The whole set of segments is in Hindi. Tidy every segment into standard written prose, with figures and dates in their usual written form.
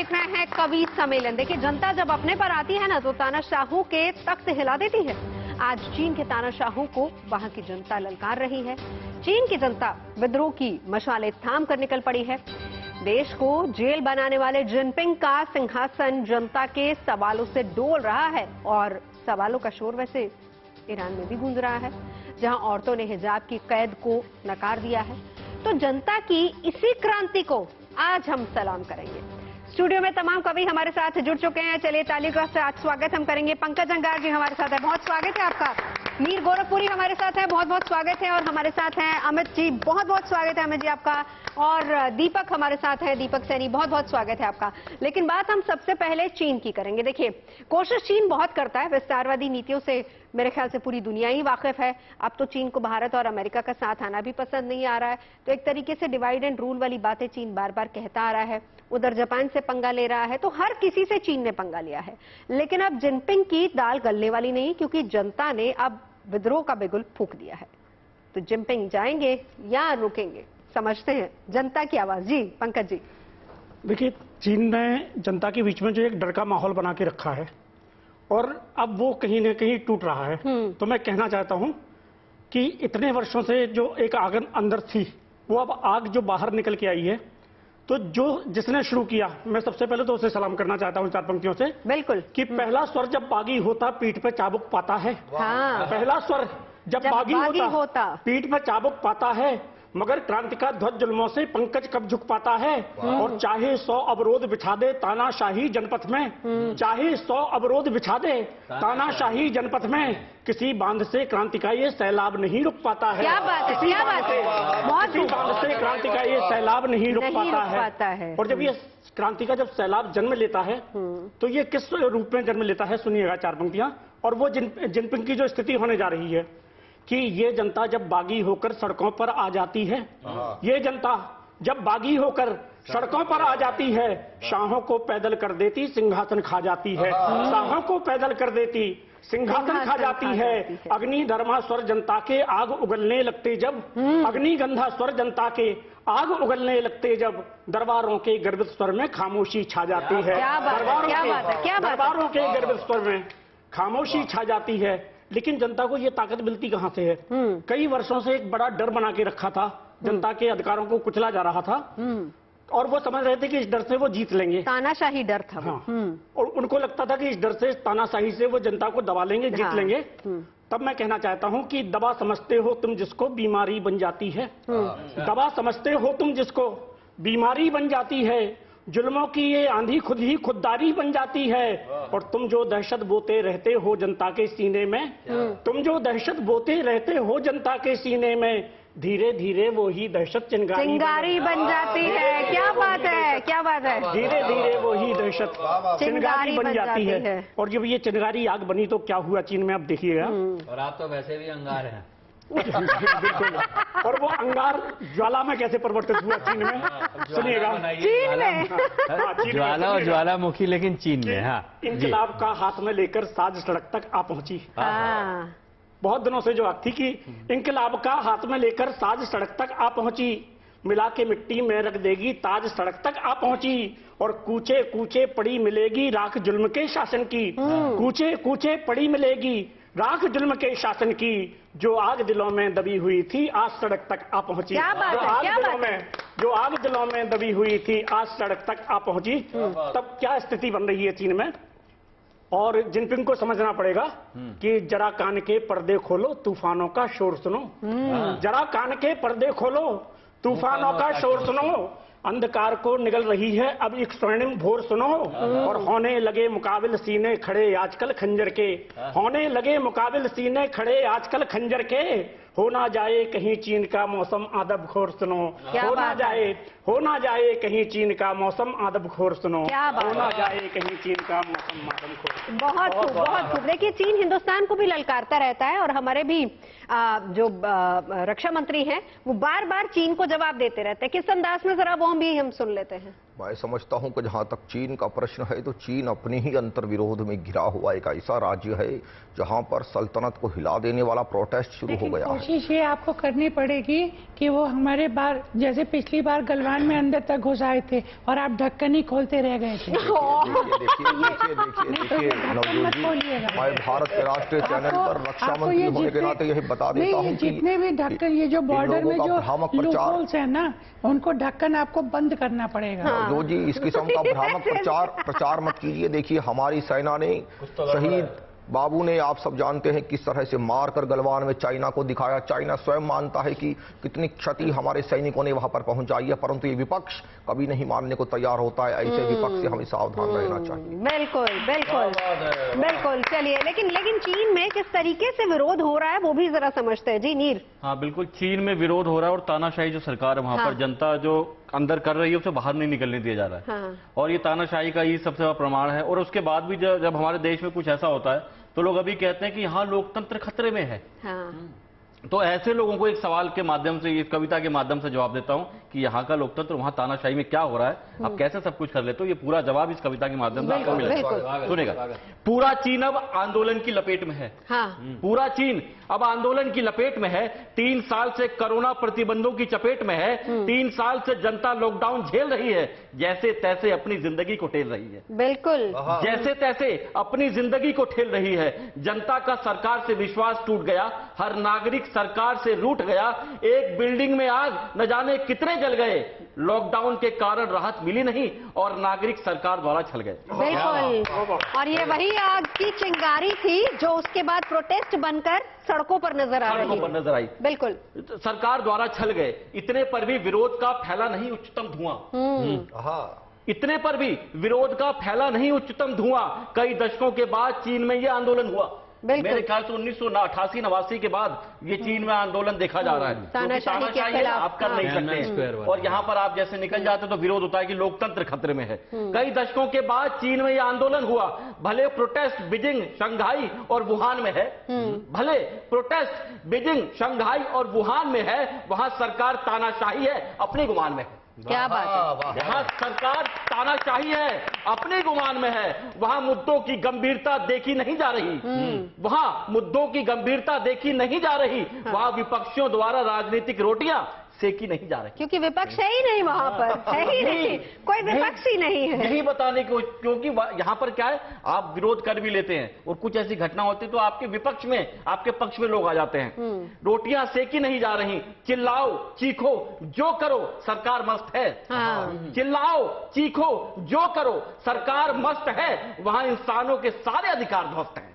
देख रहे हैं कवि सम्मेलन। देखिए, जनता जब अपने पर आती है ना तो तानाशाहों के तख्त हिला देती है। आज चीन के तानाशाहों को वहां की जनता ललकार रही है। चीन की जनता विद्रोह की मशालें थाम कर निकल पड़ी है। देश को जेल बनाने वाले जिनपिंग का सिंहासन जनता के सवालों से डोल रहा है और सवालों का शोर वैसे ईरान में भी गूंज रहा है, जहां औरतों ने हिजाब की कैद को नकार दिया है। तो जनता की इसी क्रांति को आज हम सलाम करेंगे। स्टूडियो में तमाम कवि हमारे साथ जुड़ चुके हैं। चलिए तालियों के साथ स्वागत हम करेंगे। पंकज अंगार जी हमारे साथ है, बहुत स्वागत है आपका। मीर गोरखपुरी हमारे साथ है, बहुत बहुत स्वागत है। और हमारे साथ हैं अमित जी, बहुत बहुत स्वागत है अमित जी आपका। और दीपक हमारे साथ है, दीपक सैनी, बहुत बहुत स्वागत है आपका। लेकिन बात हम सबसे पहले चीन की करेंगे। देखिए, कोशिश चीन बहुत करता है, विस्तारवादी नीतियों से मेरे ख्याल से पूरी दुनिया ही वाकिफ है। अब तो चीन को भारत और अमेरिका का साथ आना भी पसंद नहीं आ रहा है। तो एक तरीके से डिवाइड एंड रूल वाली बातें चीन बार बार कहता आ रहा है। उधर जापान से पंगा ले रहा है, तो हर किसी से चीन ने पंगा लिया है। लेकिन अब जिनपिंग की दाल गलने वाली नहीं, क्योंकि जनता ने अब विद्रोह का बिगुल फूंक दिया है। तो जिनपिंग जाएंगे या रुकेंगे, समझते हैं जनता की आवाज। जी पंकज जी। देखिए, चीन ने जनता के बीच में जो एक डर का माहौल बना के रखा है और अब वो कहीं ना कहीं टूट रहा है। तो मैं कहना चाहता हूं कि इतने वर्षों से जो एक आग अंदर थी, वो अब आग जो बाहर निकल के आई है, तो जो जिसने शुरू किया, मैं सबसे पहले तो उसे सलाम करना चाहता हूं चार पंक्तियों से। बिल्कुल। कि पहला स्वर जब बागी होता पीठ पे चाबुक पाता है। हाँ। पहला स्वर जब बागी होता पीठ पे चाबुक पाता है, मगर क्रांति का ध्वज जुल्मों से पंकज कब झुक पाता है। और चाहे 100 अवरोध बिछा दे तानाशाही जनपथ में, चाहे 100 अवरोध बिछा दे तानाशाही जनपथ में, किसी बांध से क्रांति का ये सैलाब नहीं रुक पाता है। क्या बात है, क्या बात है। किसी बांध से क्रांति का ये सैलाब नहीं रुक पाता है। और जब ये क्रांति का जब सैलाब जन्म लेता है तो ये किस रूप में जन्म लेता है, सुनिएगा चार पंक्तियां। और वो जिनपिंग की जो स्थिति होने जा रही है कि ये जनता जब बागी होकर सड़कों पर आ जाती है, ये जनता जब बागी होकर सड़कों पर आ जाती है, शाहों को पैदल कर देती सिंहासन खा जाती है। शाहों को पैदल कर देती सिंहासन खा जाती है। अग्निधर्मा स्वर जनता के आग उगलने लगते जब, अग्निगंधा स्वर जनता के आग उगलने लगते जब, दरबारों के गर्भित स्वर में खामोशी छा जाती है। दरबारों के गर्भित स्वर में खामोशी छा जाती है। लेकिन जनता को ये ताकत मिलती कहां से है? कई वर्षों से एक बड़ा डर बना के रखा था, जनता के अधिकारों को कुचला जा रहा था और वो समझ रहे थे कि इस डर से वो जीत लेंगे। तानाशाही डर था। हाँ। और उनको लगता था कि इस डर से, तानाशाही से वो जनता को दबा लेंगे, जीत लेंगे। तब मैं कहना चाहता हूं कि दबा समझते हो तुम जिसको बीमारी बन जाती है। दबा समझते हो तुम जिसको बीमारी बन जाती है, जुल्मों की ये आंधी खुद ही खुददारी बन जाती है। और तुम जो दहशत बोते रहते हो जनता के सीने में, तुम जो दहशत बोते रहते हो जनता के सीने में, धीरे धीरे वो ही दहशत चिंगारी बन जाती है। क्या बात है, क्या बात है। धीरे धीरे वो ही दहशत चिंगारी बन जाती है। और जब ये चिंगारी आग बनी तो क्या हुआ चीन में, अब देखिएगा। और आप तो वैसे भी अंगार हैं। बिल्कुल। और वो अंगार ज्वाला में कैसे परिवर्तित हुआ चीन में, सुनिएगा। चीन में ज्वाला और ज्वालामुखी, लेकिन चीन में। हाँ। इंकलाब का हाथ में लेकर साज सड़क तक आ पहुंची। बहुत दिनों से जो आग थी कि इंकलाब का हाथ में लेकर साज सड़क तक आ पहुंची, मिला के मिट्टी में रख देगी ताज सड़क तक आ पहुंची। और कूचे कूचे पड़ी मिलेगी राख जुल्म के शासन की, कूचे कूचे पड़ी मिलेगी राख जुल्म के शासन की, जो आग दिलों में दबी हुई थी आज सड़क तक आ पहुंची। जो आग दिलों में दबी हुई थी आज सड़क तक आ पहुंची। तब क्या स्थिति बन रही है चीन में, और जिनपिंग को समझना पड़ेगा कि जरा कान के पर्दे खोलो तूफानों का शोर सुनो। जरा कान के पर्दे खोलो तूफानों का शोर सुनो, अंधकार को निगल रही है अब एक स्वर्णिम भोर सुनो। और होने लगे मुकाबिल सीने खड़े आजकल खंजर के, होने लगे मुकाबिल सीने खड़े आजकल खंजर के, हो ना जाए कहीं चीन का मौसम आदब खोर सुनो। हो ना जाए कहीं चीन का मौसम आदब खोर सुनो। हो ना जाए कहीं चीन का मौसम आदब खोर। बहुत खूब, बहुत खूब। देखिए, चीन हिंदुस्तान को भी ललकारता रहता है और हमारे भी जो रक्षा मंत्री हैं वो बार बार चीन को जवाब देते रहते हैं। किस अंदाज में, जरा वो भी हम सुन लेते हैं। मैं समझता हूं कि जहां तक चीन का प्रश्न है तो चीन अपने ही अंतर्विरोध में घिरा हुआ एक ऐसा राज्य है जहां पर सल्तनत को हिला देने वाला प्रोटेस्ट शुरू हो गया है। कोशिश ये आपको करनी पड़ेगी कि वो हमारे बार जैसे पिछली बार गलवान में अंदर तक घुस आए थे और आप ढक्कन ही खोलते रह गए थे। देखिए नवजोत जी, मैं भारत के राष्ट्रीय चैनल पर रक्षा मंत्री होने के नाते यही बता देता हूँ कि जितने भी ढक्कन, ये जो बॉर्डर में जो लूपहोल्स है ना, उनको ढक्कन आपको बंद करना पड़ेगा। जो जी इस किस्म का भ्रामक प्रचार मत कीजिए। देखिए हमारी सेना ने शहीद बाबू ने, आप सब जानते हैं किस तरह से मारकर गलवान में चाइना को दिखाया। चाइना स्वयं मानता है कि कितनी क्षति हमारे सैनिकों ने वहां पर पहुंचाई है, परंतु ये विपक्ष कभी नहीं मानने को तैयार होता है। ऐसे विपक्ष से हमें सावधान रहना चाहिए। बिल्कुल बिल्कुल बिल्कुल। चलिए, लेकिन चीन में किस तरीके से विरोध हो रहा है वो भी जरा समझते हैं। जी नीर। हाँ बिल्कुल, चीन में विरोध हो रहा है और तानाशाही जो सरकार है वहां पर जनता जो अंदर कर रही है उसे बाहर नहीं निकलने दिया जा रहा है। हाँ। और ये तानाशाही का ये सबसे बड़ा प्रमाण है। और उसके बाद भी जब हमारे देश में कुछ ऐसा होता है तो लोग अभी कहते हैं कि यहाँ लोकतंत्र खतरे में है। हाँ। तो ऐसे लोगों को एक सवाल के माध्यम से, इस कविता के माध्यम से जवाब देता हूं कि यहाँ का लोकतंत्र वहां तानाशाही में क्या हो रहा है, आप कैसे सब कुछ कर लेते हो। ये पूरा जवाब इस कविता के माध्यम से आपको मिलेगा। सुनेगा, पूरा चीन अब आंदोलन की लपेट में है। हाँ। पूरा चीन अब आंदोलन की लपेट में है। 3 साल से कोरोना प्रतिबंधों की चपेट में है। 3 साल से जनता लॉकडाउन झेल रही है, जैसे तैसे अपनी जिंदगी को ठेल रही है। बिल्कुल, जैसे तैसे अपनी जिंदगी को ठेल रही है। जनता का सरकार से विश्वास टूट गया, हर नागरिक सरकार से रूठ गया। एक बिल्डिंग में आग न जाने कितने जल गए, लॉकडाउन के कारण राहत मिली नहीं और नागरिक सरकार द्वारा छल गए। बिल्कुल, और ये वही आग की चिंगारी थी जो उसके बाद प्रोटेस्ट बनकर सड़कों पर नजर आई। बिल्कुल, सरकार द्वारा छल गए। इतने पर भी विरोध का फैला नहीं उच्चतम धुआं। इतने पर भी विरोध का फैला नहीं उच्चतम धुआं। कई दशकों के बाद चीन में यह आंदोलन हुआ। मेरे ख्याल से 1988-89 के बाद ये चीन में आंदोलन देखा जा रहा है। तानाशाही आप कर नहीं सकते और यहाँ पर आप जैसे निकल जाते तो विरोध होता है कि लोकतंत्र खतरे में है। कई दशकों के बाद चीन में यह आंदोलन हुआ। भले प्रोटेस्ट बीजिंग, शंघाई और वुहान में है, भले प्रोटेस्ट बीजिंग, शंघाई और वुहान में है, वहां सरकार तानाशाही है, अपनी गुमान में है। क्या बात है। जहां सरकार तानाशाही है, अपने गुमान में है, वहां मुद्दों की गंभीरता देखी नहीं जा रही। वहां मुद्दों की गंभीरता देखी नहीं जा रही। वहां विपक्षियों द्वारा राजनीतिक रोटियां सेकी नहीं जा रही, क्योंकि विपक्ष है ही नहीं वहां पर, है ही नहीं, कोई विपक्ष ही नहीं है। यही बताने को, क्योंकि यहाँ पर क्या है, आप विरोध कर भी लेते हैं और कुछ ऐसी घटना होती है तो आपके विपक्ष में, आपके पक्ष में लोग आ जाते हैं। रोटियां सेकी नहीं जा रही। चिल्लाओ चीखो जो करो, सरकार मस्त है। चिल्लाओ चीखो जो करो, सरकार मस्त है। वहां इंसानों के सारे अधिकार ध्वस्त हैं।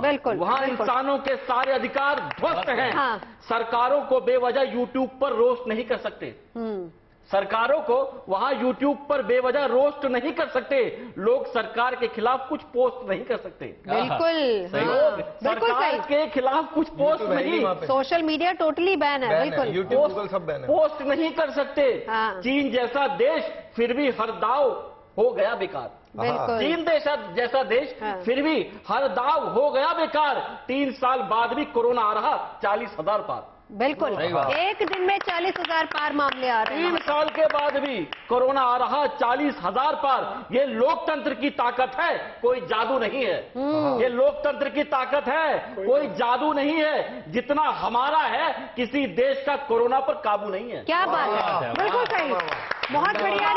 बिल्कुल, वहां इंसानों के सारे अधिकार ध्वस्त हैं। हाँ। सरकारों को बेवजह यूट्यूब पर रोस्ट नहीं कर सकते। सरकारों को वहां यूट्यूब पर बेवजह रोस्ट नहीं कर सकते। लोग सरकार के खिलाफ कुछ पोस्ट नहीं कर सकते। बिल्कुल, सरकार के खिलाफ कुछ पोस्ट नहीं। सोशल मीडिया टोटली बैन है। बिल्कुल, यूट्यूब, गूगल सब बैन है। पोस्ट नहीं कर सकते। चीन जैसा देश फिर भी हर दाव हो गया बेकार। चीन जैसा देश फिर भी हर दाव हो गया बेकार। 3 साल बाद भी कोरोना आ रहा 40,000 पार। बिल्कुल, एक दिन में 40,000 पार मामले आ रहे हैं। 3 साल के बाद भी कोरोना आ रहा 40,000 पार। ये लोकतंत्र की ताकत है, कोई जादू नहीं है। ये लोकतंत्र की ताकत है, कोई जादू नहीं है। जितना हमारा है, किसी देश का कोरोना पर काबू नहीं है। क्या बात है, बिल्कुल सही, बहुत बढ़िया।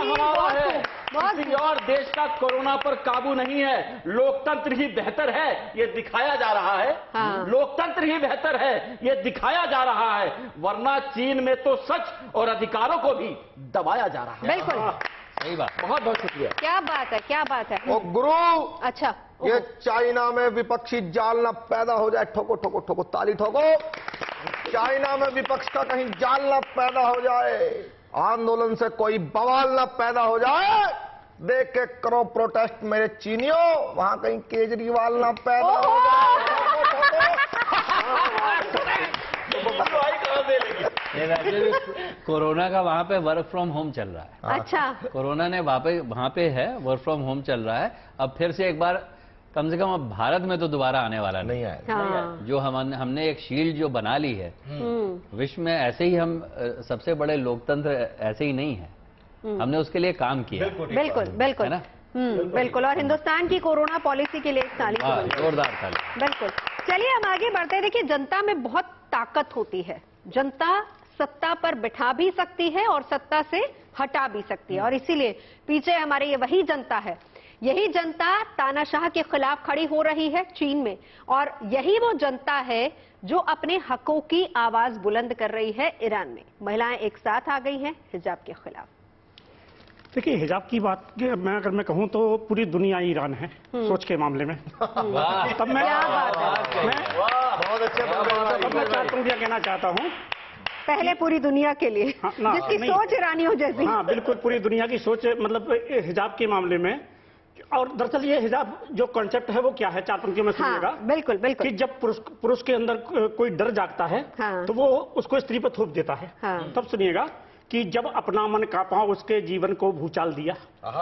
किसी और देश का कोरोना पर काबू नहीं है। लोकतंत्र ही बेहतर है, ये दिखाया जा रहा है। लोकतंत्र ही बेहतर है, ये दिखाया जा रहा है। वरना चीन में तो सच और अधिकारों को भी दबाया जा रहा है। बिल्कुल सही बात, बहुत बहुत शुक्रिया। क्या बात है, क्या बात है। ओ गुरु, अच्छा, ये चाइना में विपक्षी जाल न पैदा हो जाए। ठोको ठोको ठोको, ताली ठोको। चाइना में विपक्ष का कहीं जाल न पैदा हो जाए, आंदोलन से कोई बवाल न पैदा हो जाए। देख के करो प्रोटेस्ट मेरे चीनियों, वहां कहीं केजरीवाल न पैदा हो जाए। कोरोना का वहाँ पे वर्क फ्रॉम होम चल रहा है। अच्छा, कोरोना ने वहाँ पे है, वर्क फ्रॉम होम चल रहा है। अब फिर से एक बार कम से कम अब भारत में तो दोबारा आने वाला नहीं है। जो हमने एक शील्ड जो बना ली है, विश्व में ऐसे ही हम सबसे बड़े लोकतंत्र ऐसे ही नहीं है। हमने उसके लिए काम किया। बिल्कुल बिल्कुल है ना? बिल्कुल। और हिंदुस्तान की कोरोना पॉलिसी के लिए एक ताली तो बनी। जोरदार ताली। बिल्कुल। चलिए हम आगे बढ़ते हैं। देखिए, जनता में बहुत ताकत होती है। जनता सत्ता पर बिठा भी सकती है और सत्ता से हटा भी सकती है, और इसीलिए पीछे हमारे ये वही जनता है। यही जनता तानाशाह के खिलाफ खड़ी हो रही है चीन में, और यही वो जनता है जो अपने हकों की आवाज बुलंद कर रही है ईरान में। महिलाएं एक साथ आ गई हैं हिजाब के खिलाफ। देखिए, हिजाब की बात अगर मैं कहूं तो पूरी दुनिया ईरान है सोच के मामले में। तब मैं बहुत अच्छे चार पंक्तियां कहना चाहता हूं। पहले पूरी दुनिया के लिए, जिसकी सोच ईरानियों जैसी। हाँ, बिल्कुल पूरी दुनिया की सोच, मतलब हिजाब के मामले में। और दरअसल ये हिजाब जो कॉन्सेप्ट है वो क्या है, चार पंक्तियों में सुनिएगा। हाँ, बिल्कुल बिल्कुल। कि जब पुरुष के अंदर कोई डर जागता है, हाँ, तो वो उसको स्त्री पर थोप देता है। हाँ, तब सुनिएगा कि जब अपना मन कांपा उसके जीवन को भूचाल दिया।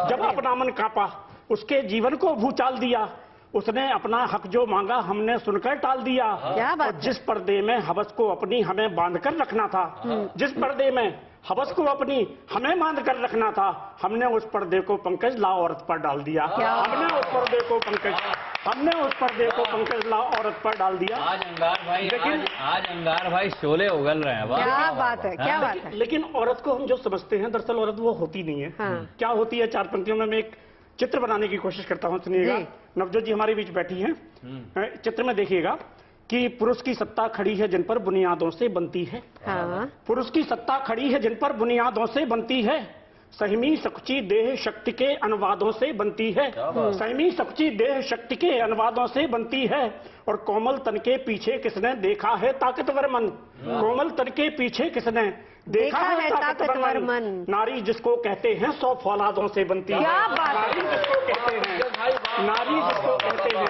जब अपना मन कांपा उसके जीवन को भूचाल दिया, उसने अपना हक जो मांगा हमने सुनकर टाल दिया। और जिस पर्दे में हवस को अपनी हमें बांध कर रखना था, जिस पर्दे में हवस को अपनी हमें बांध कर रखना था, हमने उस पर्दे को पंकज ला औरत पर डाल दिया। हमने उस पर्दे को पंकज ला औरत पर डाल दिया। आज अंगार भाई शोले उगल रहे हैं। क्या बात है, क्या बात है। लेकिन औरत को हम जो समझते हैं, दरअसल औरत वो होती नहीं है। क्या होती है, चार पंक्तियों में मैं एक चित्र बनाने की कोशिश करता हूं। सुनिएगा, नवजोत जी हमारे बीच बैठी हैं। चित्र में देखिएगा कि पुरुष की सत्ता खड़ी है जिन पर बुनियादों से बनती है। पुरुष की सत्ता खड़ी है जिन पर बुनियादों से बनती है, सहमी सकुची देह शक्ति के अनुवादों से बनती है। सहमी सकुची देह शक्ति के अनुवादों से बनती है, और कोमल तन के पीछे किसने देखा है ताकतवर मन। कोमल तन के पीछे किसने देखा है ताकतवर मन। नारी जिसको कहते हैं 100 फौलादों से बनती है। नारी जिसको कहते हैं,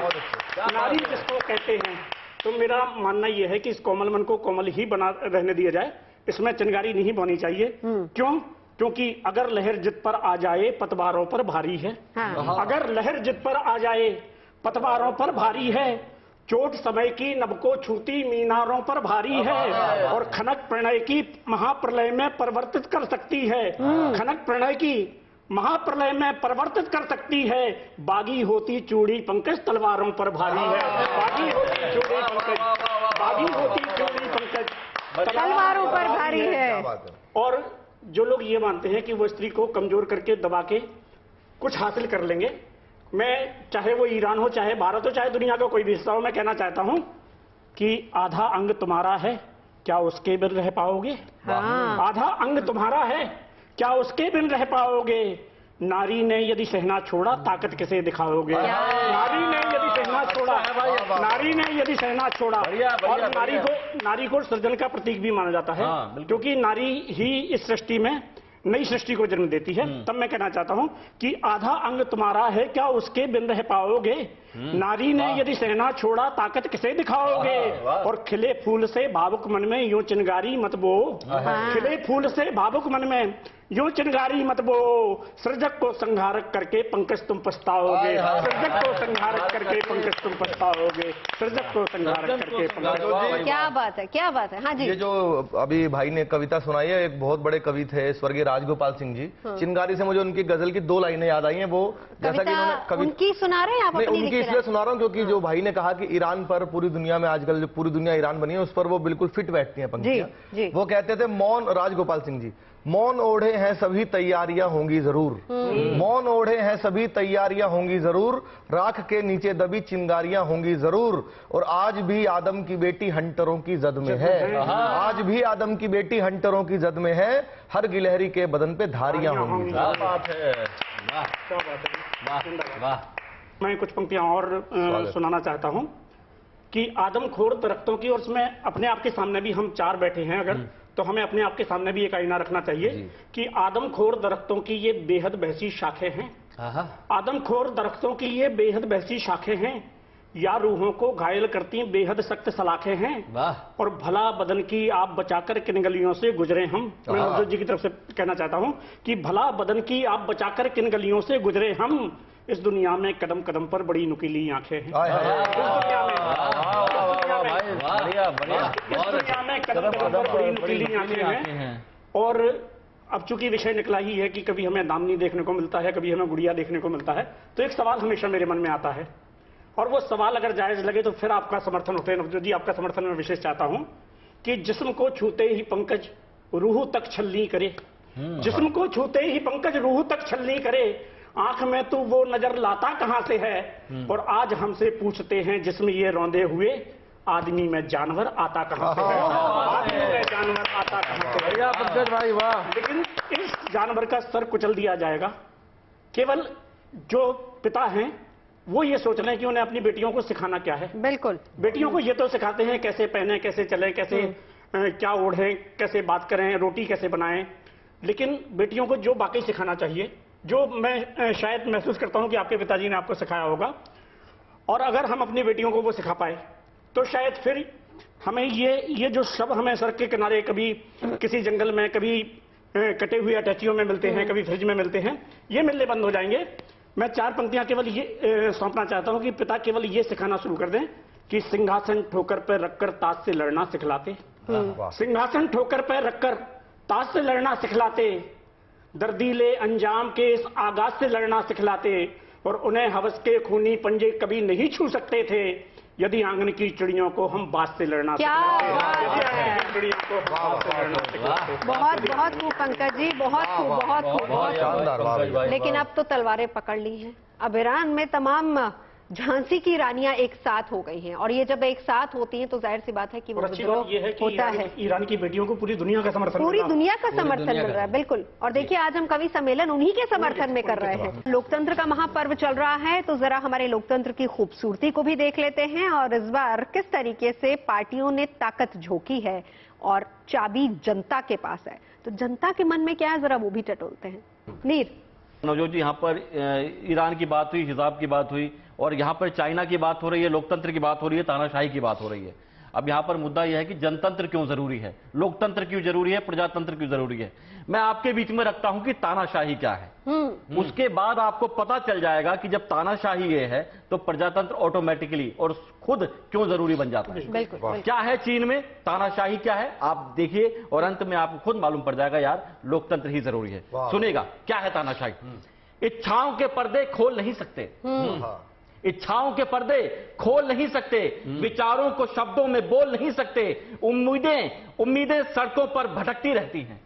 नारी जिसको कहते हैं। तो मेरा मानना यह है कि इस कोमल मन को कोमल ही बना रहने दिया जाए, इसमें चिंगारी नहीं बोनी चाहिए। क्यों? क्योंकि अगर लहर जिद पर आ जाए पतवारों पर भारी है। अगर लहर जिद पर आ जाए पतवारों पर भारी है, चोट समय की नभ को छूती मीनारों पर भारी है, और खनक प्रणय की महाप्रलय में परिवर्तित कर सकती है। खनक प्रणय की महाप्रलय में परिवर्तित कर सकती है। बागी होती चूड़ी पंकज तलवारों पर भारी है। बागी होती चूड़ी पंकज तलवारों पर भारी है। और जो लोग ये मानते हैं कि वो स्त्री को कमजोर करके दबा के कुछ हासिल कर लेंगे, मैं चाहे वो ईरान हो, चाहे भारत हो, चाहे दुनिया का कोई भी हिस्सा हो, मैं कहना चाहता हूं कि आधा अंग तुम्हारा है, क्या उसके बिन रह पाओगे? आधा अंग तुम्हारा है, क्या उसके बिन रह पाओगे? नारी ने यदि सहना छोड़ा ताकत किसे दिखाओगे? नारी ने यदि सहना छोड़ा, और नारी को सृजन का प्रतीक भी माना जाता है, क्योंकि नारी ही इस सृष्टि में नई सृष्टि को जन्म देती है। तब मैं कहना चाहता हूं कि आधा अंग तुम्हारा है, क्या उसके बिन रह पाओगे? नारी ने यदि सहना छोड़ा ताकत किसे दिखाओगे? और खिले फूल से भावुक मन में यूं चिंगारी मत बो। खिले फूल से भावुक मन में यूं चिंगारी मत बो, सृजक को संहारक करके पंकज तुम पछताओगे। सृजक को संहारक करके पंकज तुम पछताओगे। सृजक को संहारक करके पंकज। क्या बात है, क्या बात है। हाँ जी, ये जो अभी भाई ने कविता सुनाई है, एक बहुत बड़े कवि थे स्वर्गीय राजगोपाल सिंह जी। चिंगारी से मुझे उनकी गजल की 2 लाइनें याद आई हैं। वो जैसा कि उन्होंने उनकी सुना रहे हैं आप? उनकी इसलिए सुना रहा हूँ क्योंकि जो भाई ने कहा कि ईरान पर पूरी दुनिया में आजकल जो पूरी दुनिया ईरान बनी है उस पर वो बिल्कुल फिट बैठती हैं पंक्तियां। वो कहते थे, मौन, राजगोपाल सिंह जी, मौन ओढ़े हैं सभी तैयारियां होंगी जरूर। मौन ओढ़े हैं सभी तैयारियां होंगी जरूर, राख के नीचे दबी चिंगारियां होंगी जरूर। और आज भी आदम की बेटी हंटरों की जद में है। आज भी आदम की बेटी हंटरों की जद में है, हर गिलहरी के बदन पे धारियां होंगी। क्या बात है, वाह। मैं कुछ पंक्तियां और सुनाना चाहता हूं कि आदमखोर दरख्तों की, और उसमें अपने आप के सामने भी हम 4 बैठे हैं अगर, तो हमें अपने आप के सामने भी एक आईना रखना चाहिए कि आदमखोर दरख्तों की ये बेहद बहसी शाखें हैं। आदमखोर दरख्तों की ये बेहद बहसी शाखें हैं, या रूहों को घायल करती बेहद सख्त सलाखें हैं। और भला बदन की आप बचाकर किन गलियों से गुजरे हम। मैं नवजोत जी की तरफ से कहना चाहता हूं कि भला बदन की आप बचाकर किन गलियों से गुजरे हम, इस दुनिया में कदम कदम पर बड़ी नुकीली आंखें हैं। इस दुनिया में कदम कदम पर बड़ी नुकीली आंखें हैं। और अब चूंकि विषय निकला ही है कि कभी हमें दामनी देखने को मिलता है, कभी हमें गुड़िया देखने को मिलता है, तो एक सवाल हमेशा मेरे मन में आता है, और वो सवाल अगर जायज लगे तो फिर आपका समर्थन होते हैं। नवजोत जी, आपका समर्थन मैं विशेष चाहता हूं कि जिस्म को छूते ही पंकज रूह तक छलनी करे, जिस्म को छूते ही पंकज रूह तक छलनी करे, आंख में तू वो नजर लाता कहां से है, और आज हमसे पूछते हैं जिस्म ये रौंदे हुए, आदमी में जानवर आता कहां से है, आदमी में जानवर आता कहां से है। पंकज भाई वाह। लेकिन इस जानवर का सर कुचल दिया जाएगा। केवल जो पिता हैं वो ये सोच रहे हैं कि उन्हें अपनी बेटियों को सिखाना क्या है। बिल्कुल, बेटियों को ये तो सिखाते हैं कैसे पहने, कैसे चले, कैसे क्या ओढ़ें, कैसे बात करें, रोटी कैसे बनाएं, लेकिन बेटियों को जो बाकी सिखाना चाहिए, जो मैं शायद महसूस करता हूं कि आपके पिताजी ने आपको सिखाया होगा, और अगर हम अपनी बेटियों को वो सिखा पाए तो शायद फिर हमें ये जो शब्द हमें सड़क के किनारे कभी किसी जंगल में, कभी कटे हुए अटैचियों में मिलते हैं, कभी फ्रिज में मिलते हैं, ये मिलने बंद हो जाएंगे। मैं 4 पंक्तियां केवल ये सौंपना चाहता हूं कि पिता केवल ये सिखाना शुरू कर दें कि सिंहासन ठोकर पर रखकर ताश से लड़ना सिखलाते, सिंहासन ठोकर पर रखकर ताश से लड़ना सिखलाते, दर्दीले अंजाम के इस आगाज से लड़ना सिखलाते, और उन्हें हवस के खूनी पंजे कभी नहीं छू सकते थे, यदि आंगन की चिड़ियों को हम बाज से लड़ना सिखलाते, चिड़ियों को बाज से लड़ना सिखलाते। बहुत बहुत खूब पंकज जी, बहुत खूब, बहुत खूब, बहुत खूब। लेकिन अब तो तलवारें पकड़ ली हैं। अब ईरान में तमाम झांसी की रानियां एक साथ हो गई हैं, और ये जब एक साथ होती हैं तो जाहिर सी बात है कि वो विद्रोह होता है। ईरान की बेटियों को पूरी दुनिया का समर्थन, पूरी दुनिया का समर्थन मिल रहा है। बिल्कुल। और देखिए आज हम कवि सम्मेलन उन्हीं के समर्थन में कर रहे हैं। लोकतंत्र का महापर्व चल रहा है, तो जरा हमारे लोकतंत्र की खूबसूरती को भी देख लेते हैं, और इस बार किस तरीके से पार्टियों ने ताकत झोंकी है और चाबी जनता के पास है। तो जनता के मन में क्या है, जरा वो भी टटोलते हैं। नीर नवजोत जी, यहाँ पर ईरान की बात हुई, हिजाब की बात हुई, और यहाँ पर चाइना की बात हो रही है, लोकतंत्र की बात हो रही है, तानाशाही की बात हो रही है। अब यहाँ पर मुद्दा यह है कि जनतंत्र क्यों जरूरी है, लोकतंत्र क्यों जरूरी है, प्रजातंत्र क्यों जरूरी है। मैं आपके बीच में रखता हूं कि तानाशाही क्या है, उसके बाद आपको पता चल जाएगा कि जब तानाशाही ये है तो प्रजातंत्र ऑटोमेटिकली और खुद क्यों जरूरी बन जाता है। बिल्कुल। क्या है चीन में, तानाशाही क्या है, आप देखिए, और अंत में आपको खुद मालूम पड़ जाएगा यार लोकतंत्र ही जरूरी है। सुनेगा क्या है तानाशाही। इच्छाओं के पर्दे खोल नहीं सकते, इच्छाओं के पर्दे खोल नहीं सकते, विचारों को शब्दों में बोल नहीं सकते, उम्मीदें सड़कों पर भटकती रहती हैं,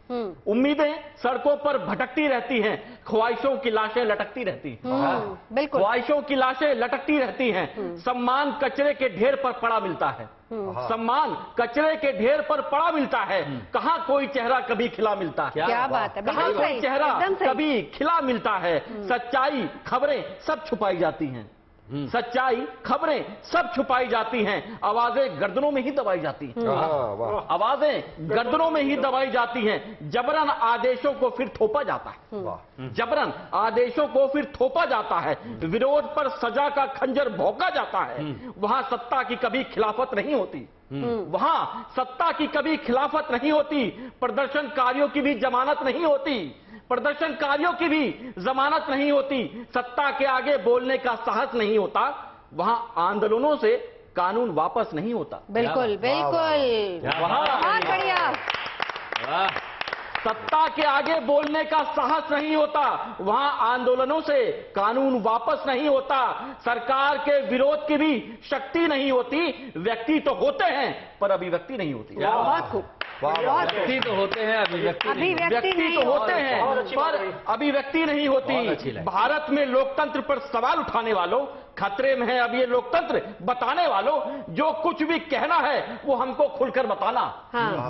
उम्मीदें सड़कों पर भटकती रहती हैं, ख्वाहिशों की लाशें लटकती रहती हैं, बिल्कुल, ख्वाहिशों की लाशें लटकती रहती हैं, सम्मान कचरे के ढेर पर पड़ा मिलता है, सम्मान कचरे के ढेर पर पड़ा मिलता है, कहां कोई चेहरा कभी खिला मिलता है, क्या बात है, कहां कोई चेहरा कभी खिला मिलता है, सच्चाई खबरें सब छुपाई जाती हैं, सच्चाई खबरें सब छुपाई जाती हैं, आवाजें गर्दनों में ही दबाई जाती हैं, आवाजें गर्दनों में ही दबाई जाती हैं, जबरन आदेशों को फिर थोपा जाता है, जबरन आदेशों को फिर थोपा जाता है, विरोध पर सजा का खंजर भोंका जाता है, वहां सत्ता की कभी खिलाफत नहीं होती, वहां सत्ता की कभी खिलाफत नहीं होती, प्रदर्शनकारियों की भी जमानत नहीं होती, प्रदर्शनकारियों की भी जमानत नहीं होती, सत्ता के आगे बोलने का साहस नहीं होता, वहां आंदोलनों से कानून वापस नहीं होता। बिल्कुल बिल्कुल, बहुत बढ़िया। सत्ता के आगे बोलने का साहस नहीं होता, वहां आंदोलनों से कानून वापस नहीं होता, सरकार के विरोध की भी शक्ति नहीं होती, व्यक्ति तो होते हैं पर अभिव्यक्ति नहीं होती। बहुत खूब, व्यक्ति तो होते हैं, व्यक्ति तो होते हैं पर अभिव्यक्ति नहीं होती। भारत में लोकतंत्र पर सवाल उठाने वालों, खतरे में है अब ये लोकतंत्र बताने वालों, जो कुछ भी कहना है वो हमको खुलकर बताना,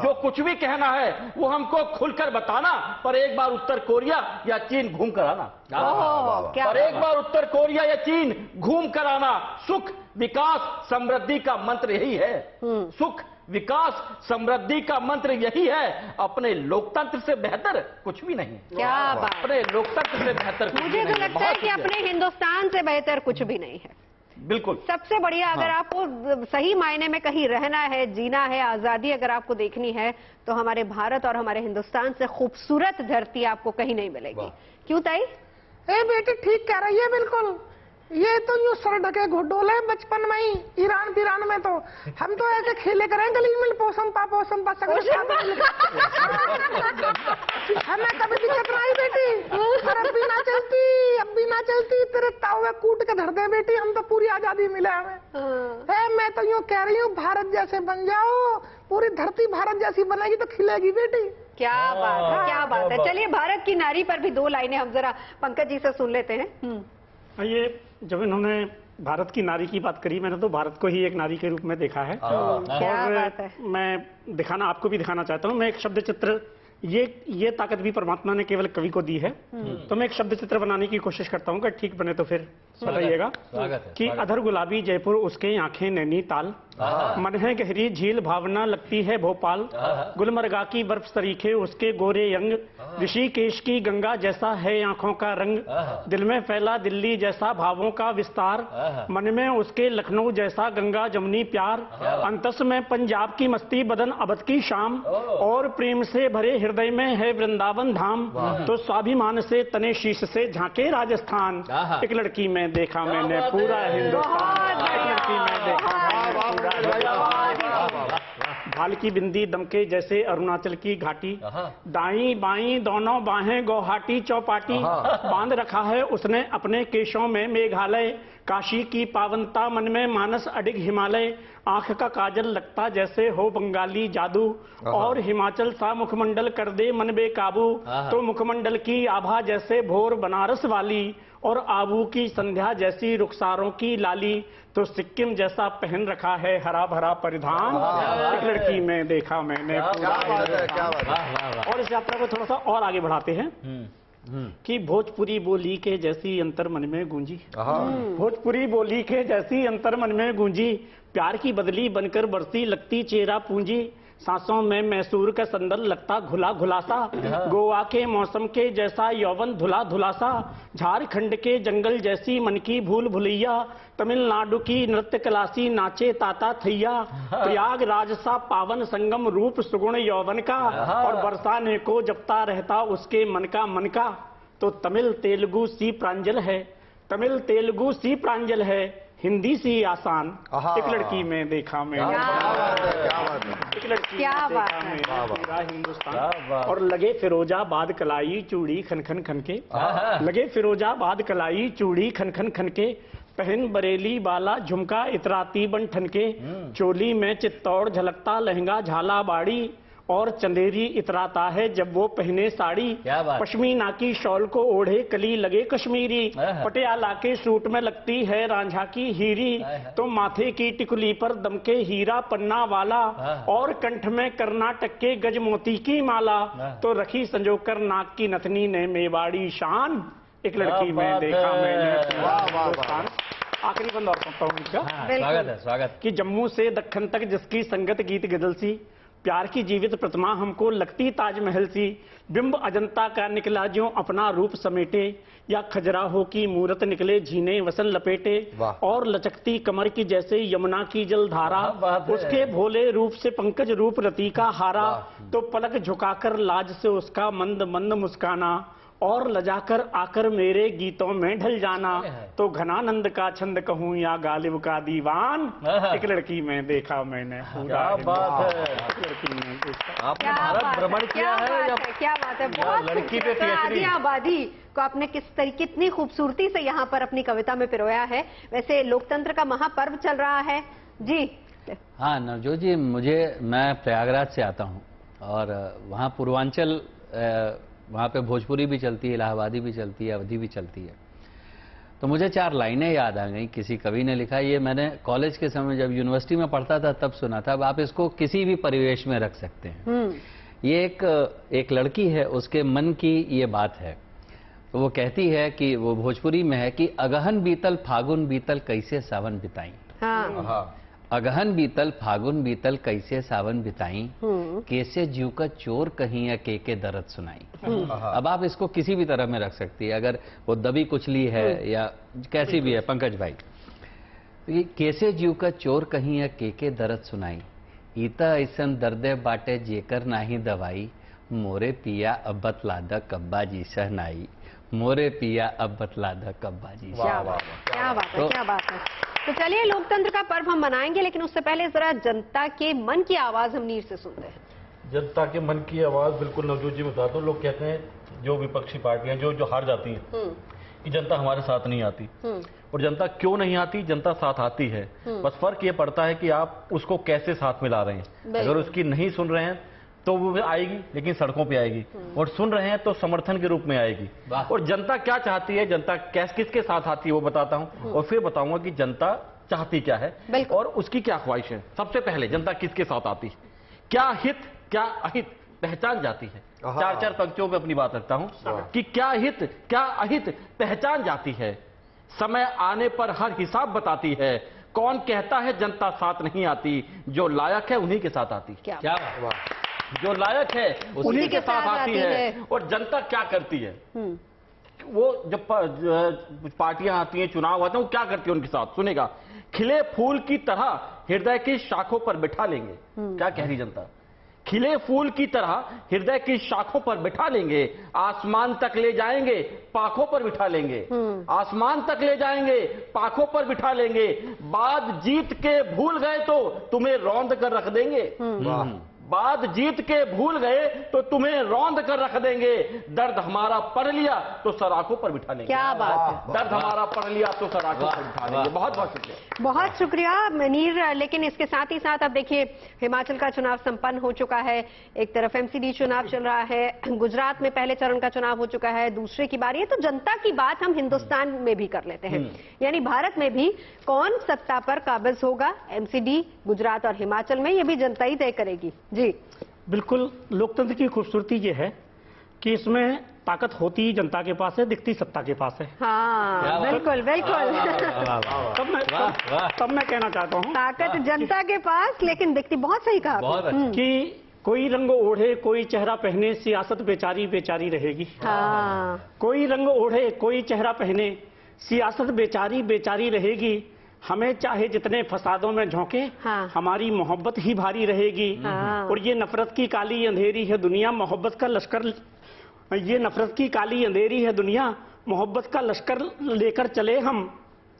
जो कुछ भी कहना है वो हमको खुलकर बताना, पर एक बार उत्तर कोरिया या चीन घूम कर आना, पर एक बार उत्तर कोरिया या चीन घूम कर आना। सुख विकास समृद्धि का मंत्र यही है, सुख विकास समृद्धि का मंत्र यही है, अपने लोकतंत्र से बेहतर कुछ भी नहीं। क्या बात, अपने लोकतंत्र से बेहतर कुछ मुझे तो लगता है कि अपने हिंदुस्तान से बेहतर कुछ भी नहीं है। बिल्कुल सबसे बढ़िया, अगर आपको सही मायने में कहीं रहना है, जीना है, आजादी अगर आपको देखनी है, तो हमारे भारत और हमारे हिंदुस्तान से खूबसूरत धरती आपको कहीं नहीं मिलेगी। क्यों ताई? बेटी ठीक कह रही है, बिल्कुल। ये तो यूं सर ढके घुटोले बचपन में ही ईरान में में तो हम तो ऐसे खेले करें गली में पोसम पा सगले साथ हमें कभी दिक्कत नहीं बेटी, पर अब भी ना चलती तेरे ताव में कूट के धर दे बेटी, हम तो पूरी आजादी मिले हमें। मैं तो यूँ कह रही हूँ भारत जैसे बन जाओ, पूरी धरती भारत जैसी बनेगी तो खिलेगी बेटी। क्या बात है, क्या बात है। चलिए भारत की नारी पर भी 2 लाइनें हम जरा पंकज जी से सुन लेते हैं। ये जब इन्होंने भारत की नारी की बात करी, मैंने तो भारत को ही एक नारी के रूप में देखा है। क्या बात है। मैं आपको भी दिखाना चाहता हूँ। मैं एक शब्द चित्र, ये ताकत भी परमात्मा ने केवल कवि को दी है, तो मैं एक शब्द चित्र बनाने की कोशिश करता हूँ, अगर ठीक बने तो फिर बताइएगा। कि अधर गुलाबी जयपुर, उसके आंखें नैनीताल, मन है गहरी झील भावना लगती है भोपाल, गुलमर्गा की बर्फ सरीखे उसके गोरे अंग, ऋषिकेश की गंगा जैसा है आंखों का रंग, दिल में फैला दिल्ली जैसा भावों का विस्तार, मन में उसके लखनऊ जैसा गंगा जमुनी प्यार, अंतस में पंजाब की मस्ती बदन अवध की शाम, और प्रेम से भरे हृदय में है वृंदावन धाम, तो स्वाभिमान से तने शीश से झांके राजस्थान, एक लड़की में देखा मैंने पूरा हिंदुस्तान, एक लड़की में देखा भाल की बिंदी दमके जैसे अरुणाचल की घाटी, दाई बाई दोनों बाहें गुवाहाटी चौपाटी, बांध रखा है उसने अपने केशों में मेघालय, काशी की पावनता मन में मानस अडिग हिमालय, आंख का काजल लगता जैसे हो बंगाली जादू, और हिमाचल सा मुखमंडल कर दे मन बेकाबू, तो मुखमंडल की आभा जैसे भोर बनारस वाली, और आबू की संध्या जैसी रुखसारों की लाली, तो सिक्किम जैसा पहन रखा है हरा भरा परिधान, एक लड़की में देखा मैंने पूरा हिंदुस्तान। और इस यात्रा को थोड़ा सा और आगे बढ़ाते हैं कि भोजपुरी बोली के जैसी अंतर मन में गूंजी, भोजपुरी बोली के जैसी अंतर मन में गूंजी, प्यार की बदली बनकर बरसी लगती चेहरा पूंजी, सांसों में मैसूर का संदल लगता घुला घुलासा, गोवा के मौसम के जैसा यौवन धुला धुलासा, झारखंड के जंगल जैसी मन की भूल भुलैया, तमिलनाडु की नृत्य कलासी नाचे ताता थैया, प्रयागराज सा पावन संगम रूप सुगुण यौवन का, और बरसाने को जपता रहता उसके मन का, तो तमिल तेलुगु सी प्रांजल है, तमिल तेलुगु सी प्रांजल है, हिंदी सी आसान, एक लड़की में देखा मैं, एक लड़की में देखा मैं पूरा हिंदुस्तान। और लगे फिरोजाबाद कलाई चूड़ी खन खन खन के, लगे फिरोजाबाद कलाई चूड़ी खन खन खन के, पहन बरेली बाला झुमका इतराती बन ठनके, चोली में चित्तौड़ झलकता लहंगा झाला बाड़ी, और चंदेरी इतराता है जब वो पहने साड़ी, पश्मीना की शॉल को ओढ़े कली लगे कश्मीरी, पटियाला के सूट में लगती है रांझा की हीरी, तो माथे की टिकुली पर दमके हीरा पन्ना वाला, और कंठ में कर्नाटक के गजमोती की माला, तो रखी संजोकर नाक की नथनी ने मेवाड़ी शान, एक लड़की में देखा मैंने। आखिरी बंद और पढ़ता हूँ इसका। स्वागत कि जम्मू से दक्खन तक जिसकी संगत गीत गजल सी, प्यार की जीवित प्रतिमा हमको लगती ताजमहल सी, बिंब अजंता का निकला जो अपना रूप समेटे, या खजुराहो की मूरत निकले झीने वसन लपेटे, और लचकती कमर की जैसे यमुना की जलधारा, उसके भोले रूप से पंकज रूप रति का हारा, तो पलक झुकाकर लाज से उसका मंद मंद मुस्काना, और लजाकर आकर मेरे गीतों में ढल जाना, तो घनानंद का छंद कहूँ या गालिब का दीवान, एक लड़की में देखा मैंने पूरा। बात है, लड़की में देखा। आपने भारत भ्रमण किया है या क्या बात है, बहुत लड़की पे आधी आबादी को आपने किस तरीके कितनी खूबसूरती से यहाँ पर अपनी कविता में पिरोया है। वैसे लोकतंत्र का महापर्व चल रहा है जी। हाँ नवजोत जी, मैं प्रयागराज से आता हूँ, और वहाँ पूर्वांचल, वहाँ पे भोजपुरी भी चलती है, इलाहाबादी भी चलती है, अवधी भी चलती है। तो मुझे 4 लाइनें याद आ गई, किसी कवि ने लिखा। ये मैंने कॉलेज के समय जब यूनिवर्सिटी में पढ़ता था तब सुना था। अब आप इसको किसी भी परिवेश में रख सकते हैं। ये एक लड़की है, उसके मन की ये बात है। तो वो कहती है कि वो भोजपुरी में है कि अगहन बीतल फागुन बीतल कैसे सावन बिताई। हाँ। अगहन बीतल फागुन बीतल कैसे सावन बिताई, कैसे जीव का चोर कहीं या के दर्द सुनाई। अब आप इसको किसी भी तरह में रख सकती है, अगर वो दबी कुचली है या कैसी भी है पंकज भाई। तो ये कैसे जीव का चोर कहीं या के दर्द सुनाई, ईता ऐसन दर्दे बाटे जेकर नाही दवाई, मोरे पिया अब बतलादा कब्बा जी सहनाई, मोरे पिया अब बतलादा कब्बा जी। क्या बात है, क्या बात है। तो चलिए लोकतंत्र का पर्व हम मनाएंगे, लेकिन उससे पहले जरा जनता के मन की आवाज हम नीर से सुनते हैं। जनता के मन की आवाज बिल्कुल नवजोत जी बता दो। लोग कहते हैं जो विपक्षी पार्टियां जो हार जाती हैं कि जनता हमारे साथ नहीं आती, और जनता क्यों नहीं आती? जनता साथ आती है, बस फर्क ये पड़ता है कि आप उसको कैसे साथ मिला रहे हैं। अगर उसकी नहीं सुन रहे हैं तो वो आएगी, लेकिन सड़कों पे आएगी, और सुन रहे हैं तो समर्थन के रूप में आएगी। और जनता क्या चाहती है, जनता किसके साथ आती है वो बताता हूं, और फिर बताऊंगा कि जनता चाहती क्या है और उसकी क्या ख्वाहिश है। सबसे पहले जनता किसके साथ आती है, क्या हित क्या अहित पहचान जाती है। चार पंक्तियों में अपनी बात रखता हूं कि क्या हित क्या अहित पहचान जाती है। समय आने पर हर हिसाब बताती है। कौन कहता है जनता साथ नहीं आती, जो लायक है उन्हीं के साथ आती। क्या जो लायक है उन्हीं के साथ आती है। और जनता क्या करती है, वो जब पार्टियां आती हैं, चुनाव आते हैं, वो क्या करती है उनके साथ, सुनेगा। खिले फूल की तरह हृदय की शाखों पर बिठा लेंगे। क्या कह रही जनता? खिले फूल की तरह हृदय की शाखों पर बिठा लेंगे, आसमान तक ले जाएंगे, पाखों पर बिठा लेंगे। आसमान तक ले जाएंगे, पाखों पर बिठा लेंगे। बाद जीत के भूल गए तो तुम्हें रौंद कर रख देंगे। बाद जीत के भूल गए तो तुम्हें रौंद कर रख देंगे। दर्द हमारा पढ़ लिया तो सराखों पर बिठा लेंगे। क्या बात है। दर्द हमारा पढ़ लिया तो सराखों पर बिठा लेंगे। बहुत बहुत शुक्रिया। बहुत शुक्रिया मनीर। लेकिन इसके साथ ही साथ अब देखिए हिमाचल का चुनाव संपन्न हो चुका है। एक तरफ एमसीडी चुनाव चल रहा है, गुजरात में पहले चरण का चुनाव हो चुका है, दूसरे की बारी है। तो जनता की बात हम हिंदुस्तान में भी कर लेते हैं, यानी भारत में भी कौन सत्ता पर काबिज होगा, एमसीडी, गुजरात और हिमाचल में, ये भी जनता ही तय करेगी। जी बिल्कुल, लोकतंत्र की खूबसूरती ये है कि इसमें ताकत होती ही जनता के पास है, दिखती सत्ता के पास है। हाँ बिल्कुल बिल्कुल। तब मैं कहना चाहता हूँ ताकत जनता के पास, लेकिन दिखती, बहुत सही कहा कि कोई रंग ओढ़े कोई चेहरा पहने, सियासत बेचारी बेचारी रहेगी। हाँ। कोई रंग ओढ़े कोई चेहरा पहने, सियासत बेचारी बेचारी रहेगी। हमें चाहे जितने फसादों में झोंके, हमारी मोहब्बत ही भारी रहेगी। और ये नफरत की काली अंधेरी है दुनिया, मोहब्बत का लश्कर, ये नफरत की काली अंधेरी है दुनिया, मोहब्बत का लश्कर लेकर चले हम।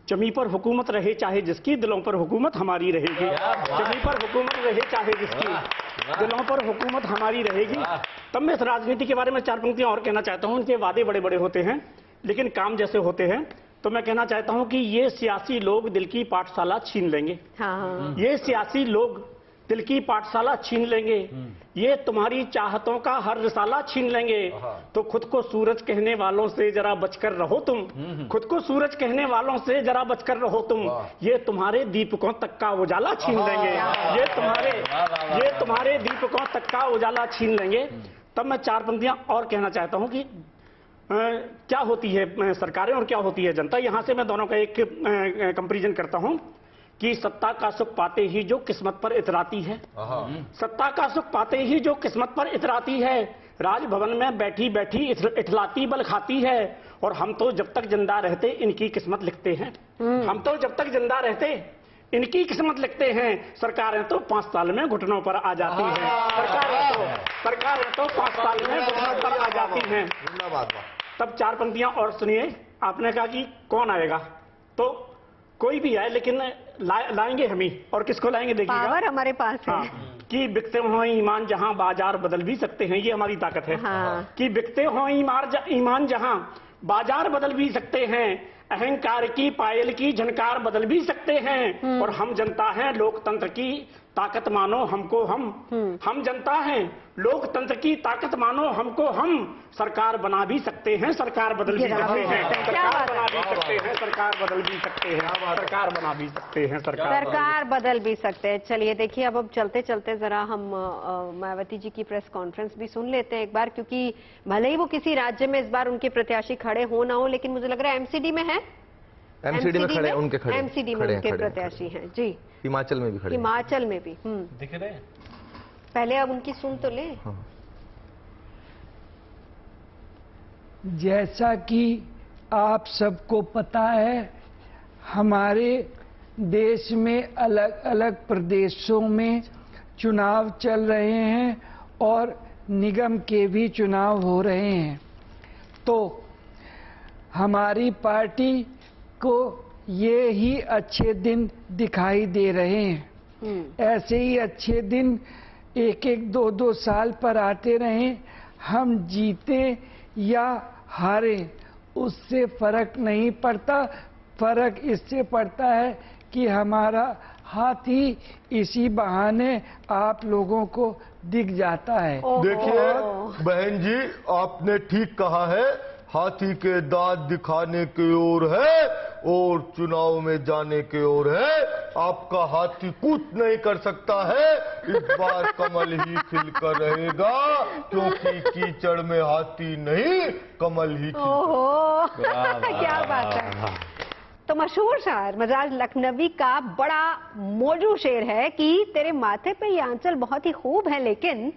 जमी पर हुकूमत रहे चाहे जिसकी, दिलों पर हुकूमत हमारी रहेगी। जमी पर हुकूमत रहे चाहे जिसकी, दिलों पर हुकूमत हमारी रहेगी। तब मैं इस राजनीति के बारे में 4 पंक्तियां और कहना चाहता हूं। उनके वादे बड़े बड़े होते हैं, लेकिन काम जैसे होते हैं। तो मैं कहना चाहता हूं कि ये सियासी लोग दिल की पाठशाला छीन लेंगे। ये सियासी लोग दिल की पाठशाला छीन लेंगे। ये तुम्हारी चाहतों का हर रिसाला छीन लेंगे। तो खुद को सूरज कहने वालों से जरा बचकर रहो तुम। खुद को सूरज कहने वालों से जरा बचकर रहो तुम। ये तुम्हारे दीपकों तक का उजाला छीन लेंगे। ये तुम्हारे दीपकों तक का उजाला छीन लेंगे। तब मैं 4 पंक्तियां और कहना चाहता हूं कि क्या होती है सरकारें और क्या होती है जनता। यहां से मैं दोनों का एक कंपैरिजन करता हूं कि सत्ता का सुख पाते ही जो किस्मत पर इतराती है, सत्ता का सुख पाते ही जो किस्मत पर इतराती है, राजभवन में बैठी बैठी इठलाती बल खाती है। और हम तो जब तक जिंदा रहते इनकी किस्मत लिखते हैं। हम तो जब तक जिंदा रहते इनकी किस्मत लिखते हैं। सरकारें तो 5 साल में घुटनों पर आ जाती हैं। सरकारें तो 5 साल में घुटनों पर आ जाती हैं। तब 4 पंक्तियां और सुनिए। आपने कहा कि कौन आएगा, तो कोई भी आए, लेकिन लाएंगे हम ही। और किसको लाएंगे देखिएगा, पावर हमारे पास है। कि बिकते हो ईमान जहां बाजार बदल भी सकते हैं, ये हमारी ताकत है। कि बिकते हो ईमान जहां बाजार बदल भी सकते हैं, अहंकार की पायल की झनकार बदल भी सकते हैं। और हम जनता हैं लोकतंत्र की ताकत मानो हमको हम जनता हैं लोकतंत्र की ताकत मानो हमको हम। सरकार बना भी सकते हैं, सरकार बदल भी सकते हैं। सरकार बना भी सकते हैं, सरकार बदल भी सकते हैं। सरकार बना भी सकते हैं, सरकार बदल भी सकते हैं। चलिए देखिए, अब चलते चलते जरा हम मायावती जी की प्रेस कॉन्फ्रेंस भी सुन लेते हैं एक बार, क्योंकि भले ही वो किसी राज्य में इस बार उनके प्रत्याशी खड़े हो ना हो, लेकिन मुझे लग रहा है एमसीडी में है। एमसीडी में खड़े, उनके खड़े, एमसीडी में उनके प्रत्याशी हैं जी। हिमाचल में भी खड़े, हिमाचल में भी दिख रहे हैं। पहले अब उनकी सुन तो ले। जैसा कि आप सबको पता है, हमारे देश में अलग अलग प्रदेशों में चुनाव चल रहे हैं और निगम के भी चुनाव हो रहे हैं। तो हमारी पार्टी को ये ही अच्छे दिन दिखाई दे रहे हैं। ऐसे ही अच्छे दिन एक एक दो दो साल पर आते रहें। हम जीते या हारे उससे फर्क नहीं पड़ता, फर्क इससे पड़ता है कि हमारा हाथ ही इसी बहाने आप लोगों को दिख जाता है। देखिए बहन जी, आपने ठीक कहा है, हाथी के दांत दिखाने की ओर है और चुनाव में जाने की ओर है। आपका हाथी कुछ नहीं कर सकता है, इस बार कमल ही खिलकर रहेगा, क्योंकि कीचड़ में हाथी नहीं, कमल ही क्या बात है। तो मशहूर शायर मजाज लखनवी का बड़ा मौजू शेर है कि तेरे माथे पे ये आंचल बहुत ही खूब है, लेकिन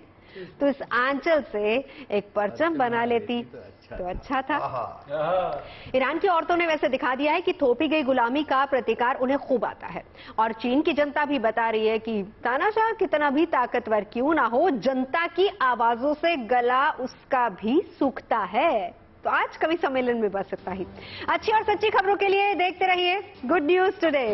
तो इस आंचल से एक परचम बना लेती तो अच्छा था। ईरान की औरतों ने वैसे दिखा दिया है कि थोपी गई गुलामी का प्रतिकार उन्हें खूब आता है, और चीन की जनता भी बता रही है कि तानाशाह कितना भी ताकतवर क्यों ना हो, जनता की आवाजों से गला उसका भी सूखता है। तो आज कवि सम्मेलन में बस इतना ही। अच्छी और सच्ची खबरों के लिए देखते रहिए गुड न्यूज टुडे।